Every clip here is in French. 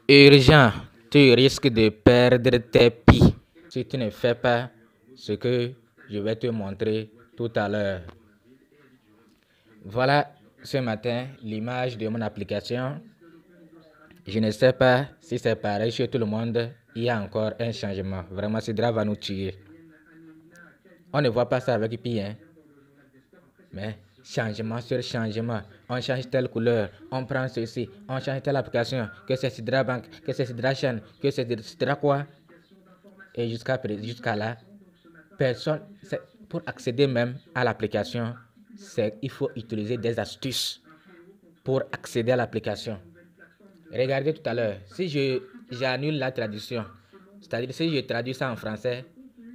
Urgent, tu risques de perdre tes pieds si tu ne fais pas ce que je vais te montrer tout à l'heure. Voilà ce matin l'image de mon application. Je ne sais pas si c'est pareil chez tout le monde. Il y a encore un changement. Vraiment, Sidra va nous tuer. On ne voit pas ça avec pied, hein? Mais changement sur changement. On change telle couleur, on prend ceci, on change telle application, que c'est Sidra Bank, que c'est Sidra Chain, que c'est Sidra quoi. Et jusqu'à là, personne, pour accéder même à l'application, il faut utiliser des astuces pour accéder à l'application. Regardez tout à l'heure, si j'annule la traduction, c'est-à-dire si je traduis ça en français,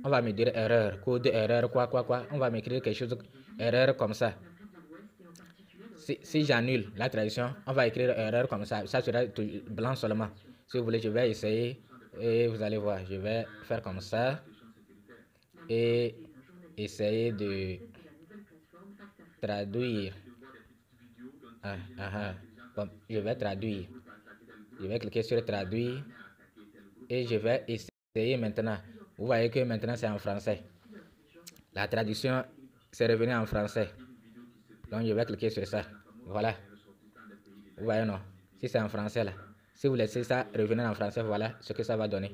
on va me dire erreur, code erreur, quoi, on va m'écrire quelque chose, erreur comme ça. Si j'annule la traduction, on va écrire erreur comme ça sera blanc seulement. Si vous voulez, je vais essayer et vous allez voir, je vais faire comme ça et essayer de traduire. Bon, je vais traduire. Je vais cliquer sur traduire et je vais essayer maintenant. Vous voyez que maintenant c'est en français. La traduction, c'est revenu en français. Donc je vais cliquer sur ça. Voilà. Vous voyez non? Si c'est en français là. Si vous laissez ça revenir en français, voilà ce que ça va donner.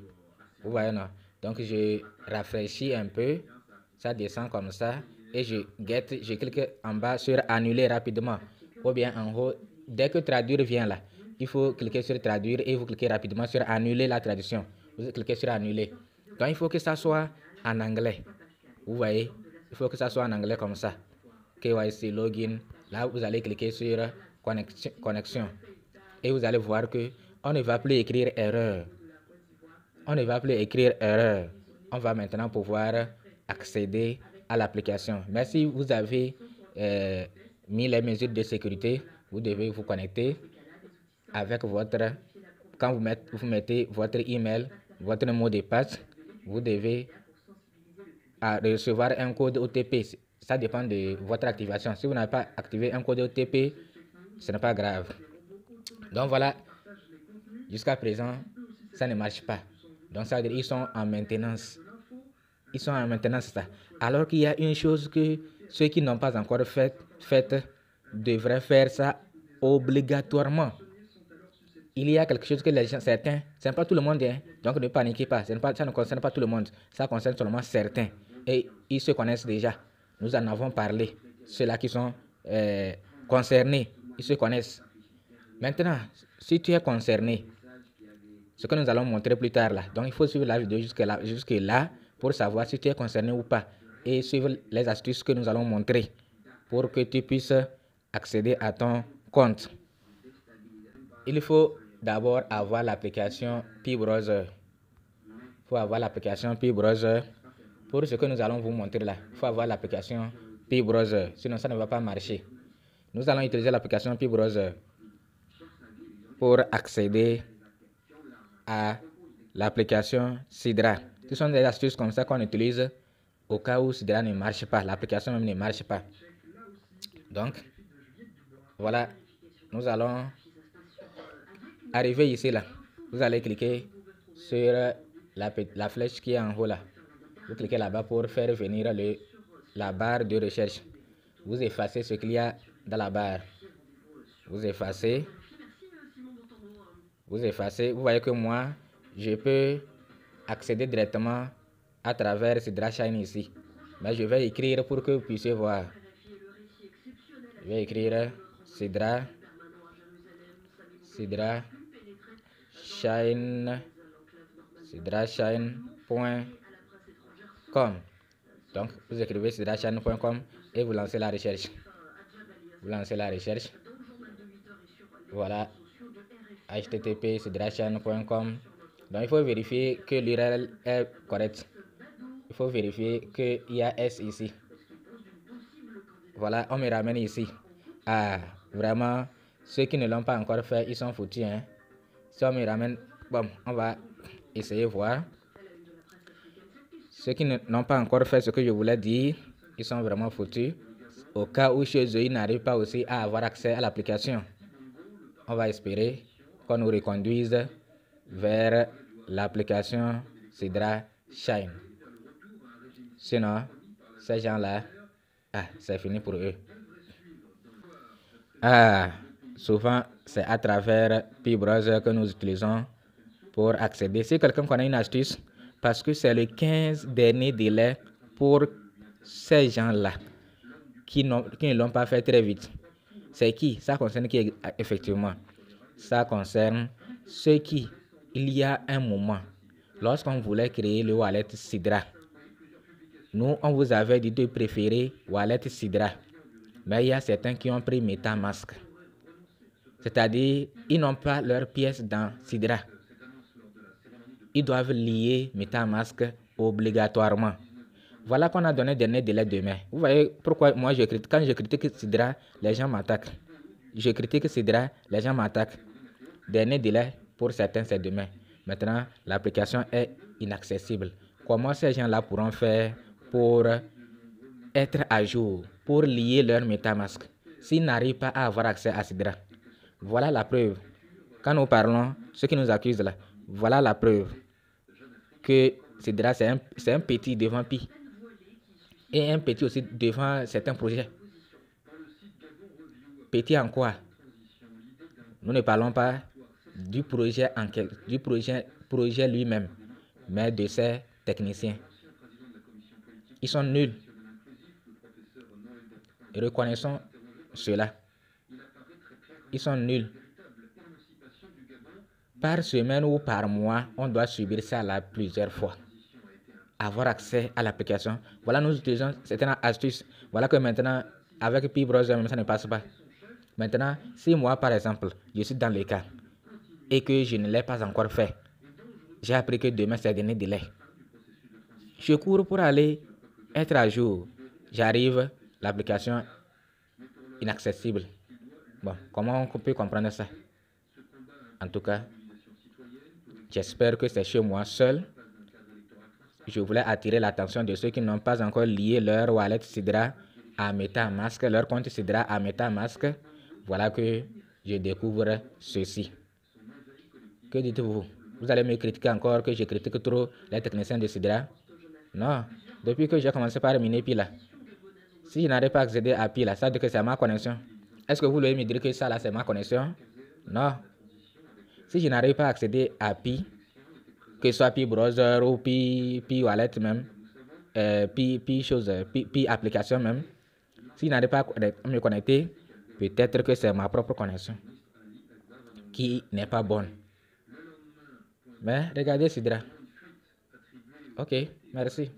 Vous voyez non? Donc je rafraîchis un peu. Ça descend comme ça. Et je clique en bas sur annuler rapidement. Ou bien en haut, dès que traduire vient là, il faut cliquer sur traduire et vous cliquez rapidement sur annuler la traduction. Vous cliquez sur annuler. Donc il faut que ça soit en anglais. Vous voyez? Il faut que ça soit en anglais comme ça. KYC login. Là, vous allez cliquer sur connexion. Et vous allez voir que on ne va plus écrire erreur. On ne va plus écrire erreur. On va maintenant pouvoir accéder à l'application. Mais si vous avez mis les mesures de sécurité, vous devez vous connecter avec quand vous mettez votre email, votre mot de passe, vous devez recevoir un code OTP. Ça dépend de votre activation. Si vous n'avez pas activé un code OTP, ce n'est pas grave. Donc voilà, jusqu'à présent, ça ne marche pas. Donc ça veut dire qu'ils sont en maintenance. Ils sont en maintenance, ça. Alors qu'il y a une chose que ceux qui n'ont pas encore faite devraient faire ça obligatoirement. Il y a quelque chose que les gens, certains, ce n'est pas tout le monde, hein, donc ne paniquez pas, ça ne concerne pas tout le monde, ça concerne seulement certains. Et ils se connaissent déjà. Nous en avons parlé. Ceux-là qui sont concernés, ils se connaissent. Maintenant, si tu es concerné, ce que nous allons montrer plus tard là, donc il faut suivre la vidéo jusque là pour savoir si tu es concerné ou pas et suivre les astuces que nous allons montrer pour que tu puisses accéder à ton compte. Il faut d'abord avoir l'application P-Browser. Il faut avoir l'application P-Browser. Pour ce que nous allons vous montrer là, il faut avoir l'application P-Browser. Sinon, ça ne va pas marcher. Nous allons utiliser l'application P-Browser pour accéder à l'application Sidra. Ce sont des astuces comme ça qu'on utilise au cas où Sidra ne marche pas. L'application même ne marche pas. Donc, voilà. Nous allons arriver ici là. Vous allez cliquer sur la flèche qui est en haut là. Vous cliquez là-bas pour faire venir la barre de recherche. Vous effacez ce qu'il y a dans la barre. Vous effacez. Vous voyez que moi, je peux accéder directement à travers Sidra Shine ici. Mais je vais écrire pour que vous puissiez voir. Je vais écrire Sidra Shine. SidraShine.com. Donc, vous écrivez SidraShine.com et vous lancez la recherche. Voilà. http SidraShine.com. Donc, il faut vérifier que l'URL est correcte. Il faut vérifier qu'il y a S ici. Voilà, on me ramène ici. Ah, vraiment, ceux qui ne l'ont pas encore fait, ils sont foutus. Hein? Si on me ramène, bon, on va essayer voir. Ceux qui n'ont pas encore fait ce que je voulais dire, ils sont vraiment foutus. Au cas où chez eux, ils n'arrivent pas aussi à avoir accès à l'application. On va espérer qu'on nous reconduise vers l'application Sidra Shine. Sinon, ces gens-là, c'est fini pour eux. Souvent, c'est à travers P-Browser que nous utilisons pour accéder. Si quelqu'un connaît une astuce, parce que c'est le 15 dernier délai pour ces gens-là qui ne l'ont pas fait très vite. C'est qui? Ça concerne qui effectivement? Ça concerne ceux qui, il y a un moment, lorsqu'on voulait créer le wallet Sidra, nous, on vous avait dit de préférer wallet Sidra. Mais il y a certains qui ont pris MetaMask. C'est-à-dire, ils n'ont pas leurs pièces dans Sidra. Ils doivent lier MetaMask obligatoirement. Voilà qu'on a donné dernier délai demain. Vous voyez pourquoi moi je critique. Quand je critique Sidra, les gens m'attaquent. Je critique Sidra, les gens m'attaquent. Dernier délai pour certains, c'est demain. Maintenant, l'application est inaccessible. Comment ces gens-là pourront faire pour être à jour, pour lier leur MetaMask, s'ils n'arrivent pas à avoir accès à Sidra? Voilà la preuve. Quand nous parlons, ceux qui nous accusent là, voilà la preuve que Sidra, c'est un petit devant Pi. Et un petit aussi devant certains projets. Petit en quoi? Nous ne parlons pas du projet projet lui-même, mais de ses techniciens. Ils sont nuls. Reconnaissons cela. Ils sont nuls. Par semaine ou par mois, on doit subir ça là plusieurs fois. Avoir accès à l'application. Voilà, nous utilisons certaines astuces. Voilà que maintenant, avec P-Browser, ça ne passe pas. Maintenant, si moi, par exemple, je suis dans le cas et que je ne l'ai pas encore fait, j'ai appris que demain, c'est le dernier délai. Je cours pour aller être à jour. J'arrive, l'application inaccessible. Bon, comment on peut comprendre ça? En tout cas, j'espère que c'est chez moi seul. Je voulais attirer l'attention de ceux qui n'ont pas encore lié leur wallet Sidra à MetaMask, leur compte Sidra à MetaMask. Voilà que je découvre ceci. Que dites-vous? Vous allez me critiquer encore que je critique trop les techniciens de Sidra? Non. Depuis que j'ai commencé par miner Pi là, si je n'arrive pas à accéder à Pi là, ça veut dire que c'est ma connexion. Est-ce que vous voulez me dire que ça là c'est ma connexion? Non. Si je n'arrive pas à accéder à Pi, que ce soit Pi Browser ou Pi Wallet même, Pi application même, si je n'arrive pas à me connecter, peut-être que c'est ma propre connexion qui n'est pas bonne. Mais regardez Sidra. Ok, merci.